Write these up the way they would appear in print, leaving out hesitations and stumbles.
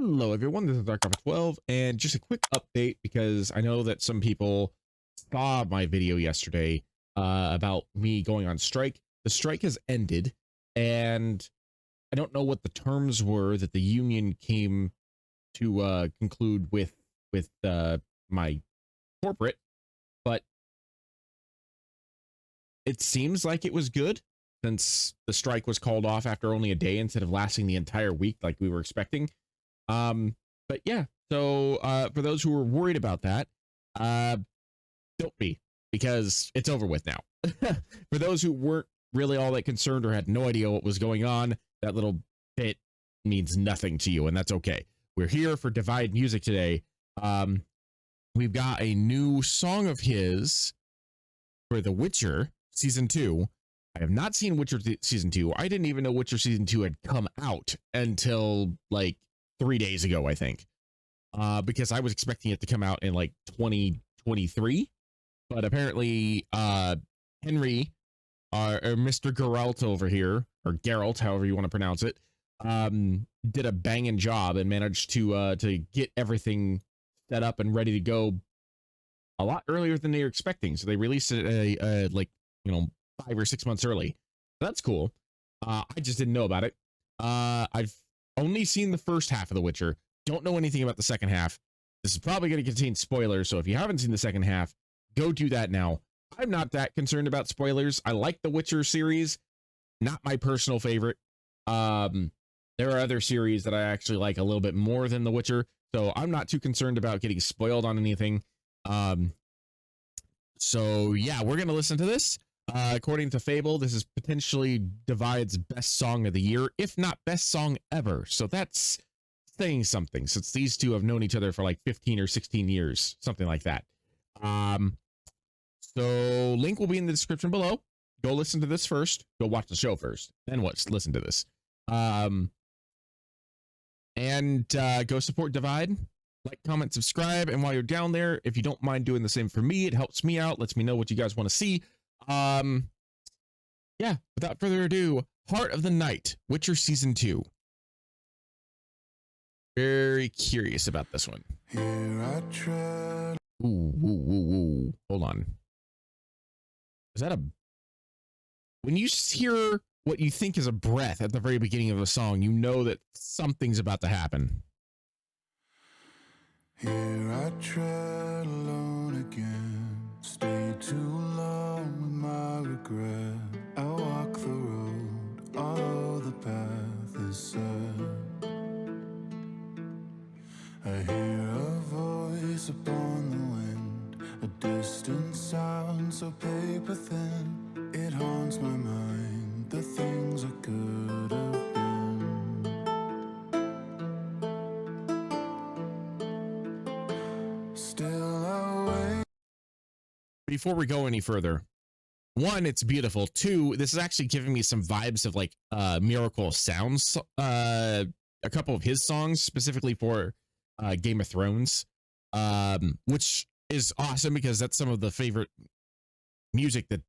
Hello everyone, this is Dark12, and just a quick update because I know that some people saw my video yesterday about me going on strike. The strike has ended, and I don't know what the terms were that the union came to conclude with my corporate, but it seems like it was good since the strike was called off after only a day instead of lasting the entire week like we were expecting. But yeah, so for those who were worried about that, don't be, because it's over with now. For those who weren't really all that concerned or had no idea what was going on, that little bit means nothing to you, and that's okay. We're here for Divide Music today. We've got a new song of his for The Witcher Season 2. I have not seen Witcher Season 2. I didn't even know Witcher Season 2 had come out until like 3 days ago, I think, because I was expecting it to come out in like 2023, but apparently Henry, or Mr. Geralt over here, or Geralt, however you want to pronounce it, did a banging job and managed to get everything set up and ready to go a lot earlier than they were expecting. So they released it like 5 or 6 months early. So that's cool. I just didn't know about it. I've only seen the first half of The Witcher. Don't know anything about the second half. This is probably going to contain spoilers, so if you haven't seen the second half, go do that now. I'm not that concerned about spoilers. I like the Witcher series. Not my personal favorite. There are other series that I actually like a little bit more than The Witcher, so I'm not too concerned about getting spoiled on anything. So yeah, we're going to listen to this. According to Fable, this is potentially Divide's best song of the year, if not best song ever. So that's saying something, since these two have known each other for like 15 or 16 years, something like that. So link will be in the description below. Go listen to this first. Go watch the show first. Then listen to this. And go support Divide. Like, comment, subscribe. And while you're down there, if you don't mind doing the same for me, it helps me out. Lets me know what you guys want to see. Yeah, without further ado, Heart of the Night, Witcher Season 2. Very curious about this one. Here I tread. Ooh. Hold on. Is that a... When you hear what you think is a breath at the very beginning of a song, you know that something's about to happen. Here I tread alone again. Stay too long with my regret. I walk the road, although the path is sad. I hear a voice upon the wind, a distant sound so paper thin. It haunts my mind, the things I could have been. Still I wait. Before we go any further, one, it's beautiful. Two, this is actually giving me some vibes of like Miracle Sounds, a couple of his songs specifically for Game of Thrones, which is awesome because that's some of the favorite music that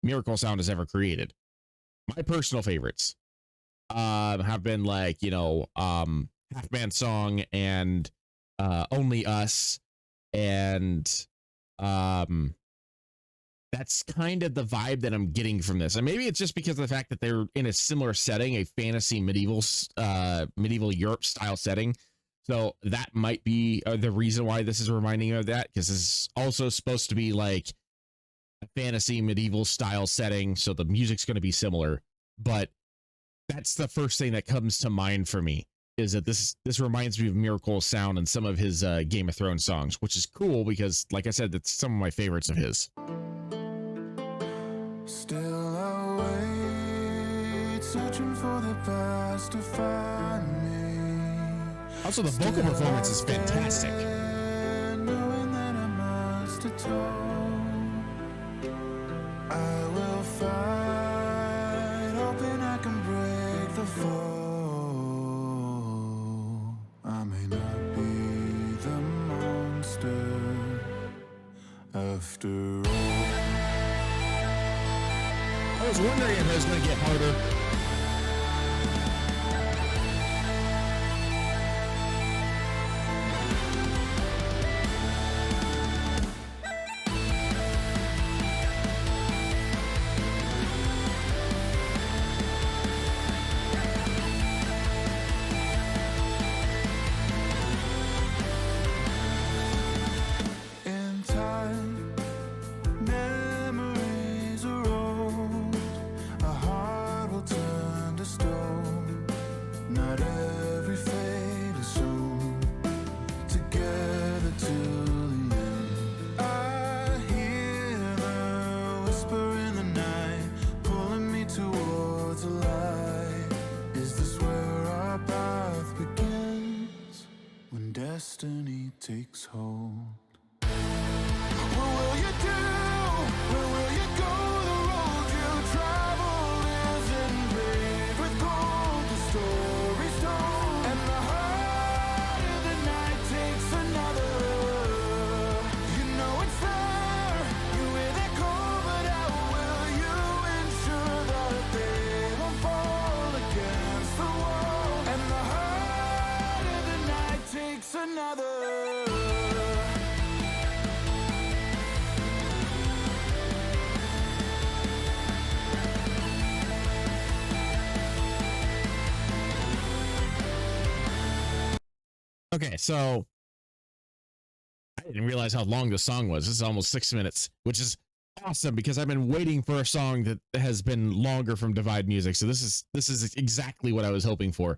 Miracle Sound has ever created. My personal favorites have been like, Half Man Song and Only Us, and that's kind of the vibe that I'm getting from this. And maybe it's just because of the fact that they're in a similar setting, a fantasy medieval Europe style setting. So that might be the reason why this is reminding me of that, because this is also supposed to be like a fantasy medieval style setting. So the music's going to be similar, but that's the first thing that comes to mind for me, is that this reminds me of Miracle Sound and some of his Game of Thrones songs, which is cool because, like I said, that's some of my favorites of his. Still I wait, searching for the past to find me. Also, the vocal performance is fantastic. Knowing that I must atone, I will fight, hoping I can break the fall. I may not be the monster after all. I was wondering if it was going to get harder. Okay, so I didn't realize how long the song was. This is almost 6 minutes, which is awesome because I've been waiting for a song that has been longer from Divide Music. So this is exactly what I was hoping for.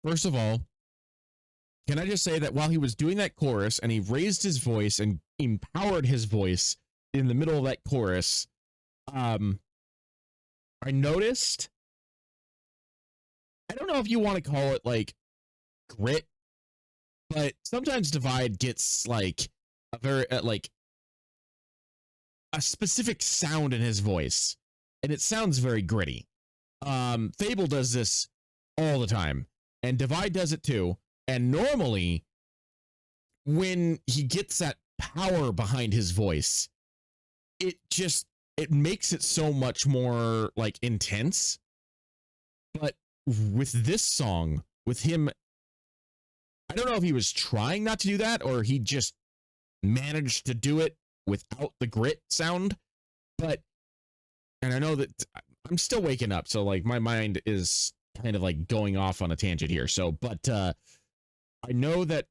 First of all, can I just say that while he was doing that chorus and he raised his voice and empowered his voice in the middle of that chorus, I noticed, I don't know if you want to call it like grit, but sometimes Divide gets like a very like a specific sound in his voice, and it sounds very gritty. Fable does this all the time, and Divide does it too. And normally, when he gets that power behind his voice, it makes it so much more like intense. But with this song, with him, I don't know if he was trying not to do that or he just managed to do it without the grit sound. And I know that I'm still waking up, so like my mind is kind of like going off on a tangent here. I know that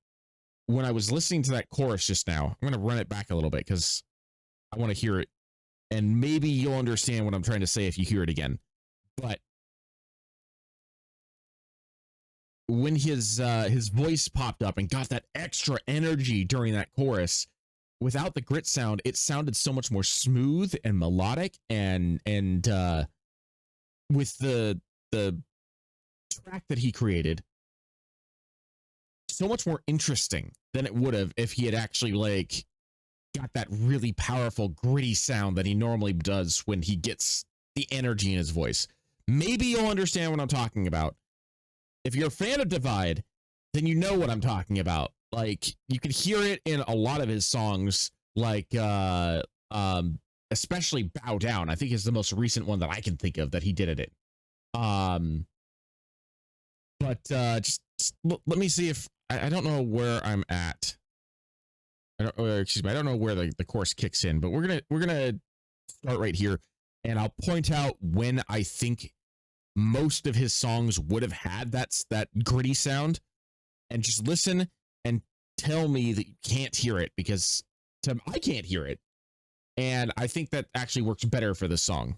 when I was listening to that chorus just now, I'm going to run it back a little bit because I want to hear it. And maybe you'll understand what I'm trying to say if you hear it again. But when his voice popped up and got that extra energy during that chorus, without the grit sound, it sounded so much more smooth and melodic, and with the track that he created, so much more interesting than it would have if he had actually like got that really powerful gritty sound that he normally does when he gets the energy in his voice. Maybe you'll understand what I'm talking about. If you're a fan of Divide, then you know what I'm talking about. Like you can hear it in a lot of his songs, like especially Bow Down, I think is the most recent one that I can think of that he did it. Just let me see if I don't know where I'm at. I don't know where the chorus kicks in, but we're gonna start right here, and I'll point out when I think most of his songs would have had that gritty sound, and just listen and tell me that you can't hear it, because I can't hear it, and I think that actually works better for this song.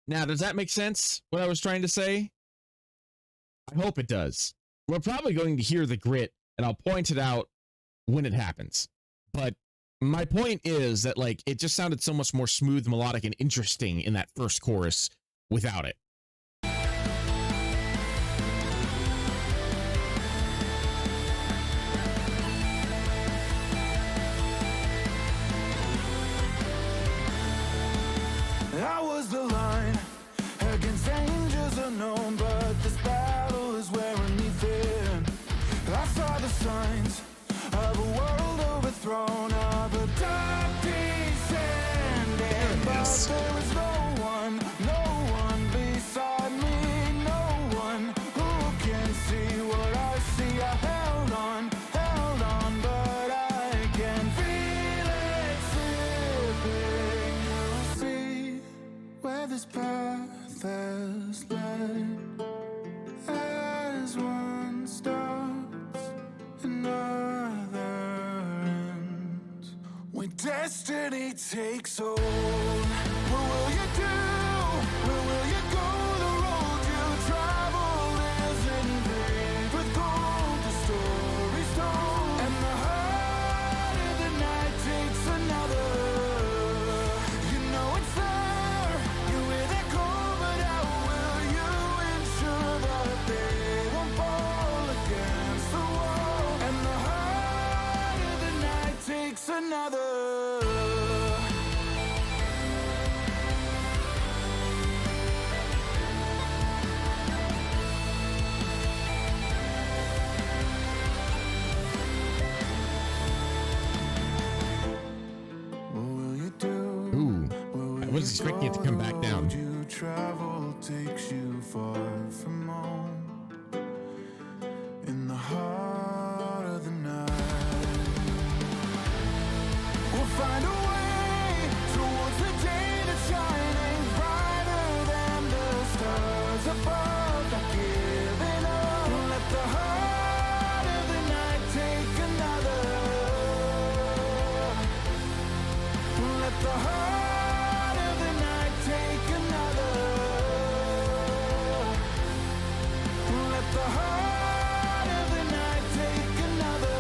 Now, does that make sense, what I was trying to say? I hope it does. We're probably going to hear the grit, and I'll point it out when it happens. But my point is that, like, it just sounded so much more smooth, melodic, and interesting in that first chorus without it. I was the line against angels unknown, but this battle is wearing me thin. I saw the signs of a world overthrown, of a dark descending. But there is no one beside me, no one who can see what I see. I held on, but I can feel it slipping. See where this path has led, as one starts, another ends. When destiny takes hold, what will you do? Where will you go? The road you travel isn't paved with gold. The story's told, and the heart of the night takes another. You know it's there, you hear that call, but how will you ensure that they won't fall against the wall? And the heart of the night takes another. was expecting it to come back down. You travel takes you far from home. In the heart of the night, we'll find a way towards the day that's shining brighter than the stars above. Not giving up. Let the heart of the night take another. Let the heart of the night take another. Let the heart of the night take another.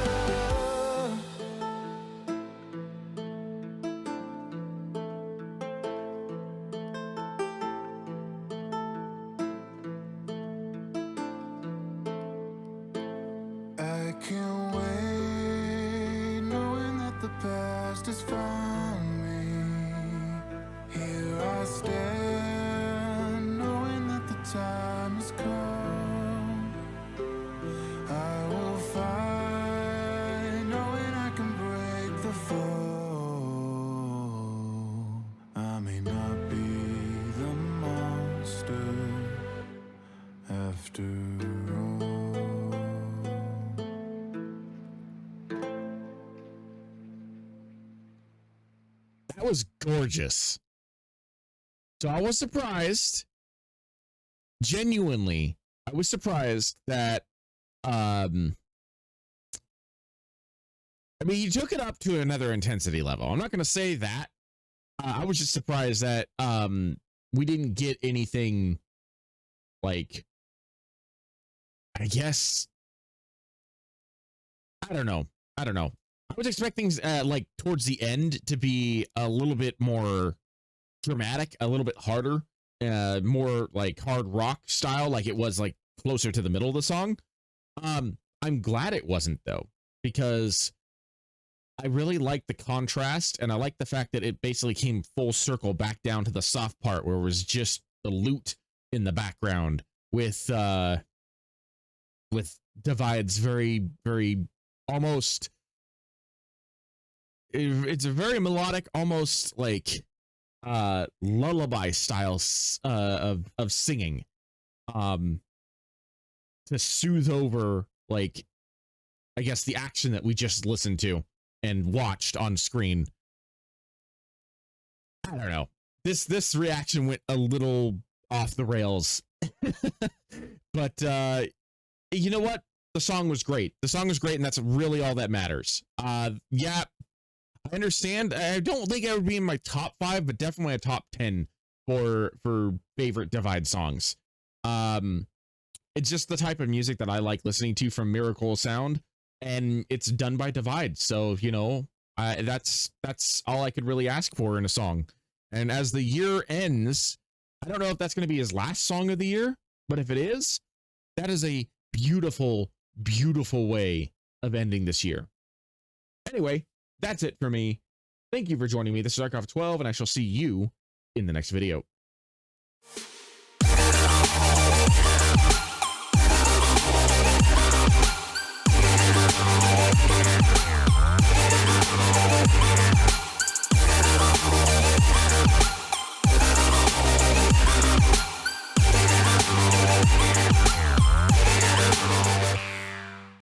I can't wait, knowing that the past has found me. Here I stand, knowing that the time has come. I will find, knowing I can break the fall. I may not be the monster after all. That was gorgeous. So I was surprised, genuinely, I was surprised that, I mean, you took it up to another intensity level. I'm not going to say that. I was just surprised that, we didn't get anything like, I guess, I don't know. I was expecting, like towards the end to be a little bit more dramatic, a little bit harder, more like hard rock style, like it was like closer to the middle of the song. I'm glad it wasn't though, because I really like the contrast, and I like the fact that it basically came full circle back down to the soft part where it was just the lute in the background with Divide's very, very almost, it's a very melodic, almost like lullaby style of singing, to soothe over, like, I guess the action that we just listened to and watched on screen. I don't know. This reaction went a little off the rails. But you know what? The song was great. The song was great, and that's really all that matters. Yeah, I understand. I don't think I would be in my top 5, but definitely a top 10 for favorite Divide songs. It's just the type of music that I like listening to from Miracle Sound, and it's done by Divide. So, you know, that's all I could really ask for in a song. And as the year ends, I don't know if that's going to be his last song of the year, but if it is, that is a beautiful, beautiful way of ending this year. Anyway, that's it for me. Thank you for joining me. This is Arkoff12, and I shall see you in the next video.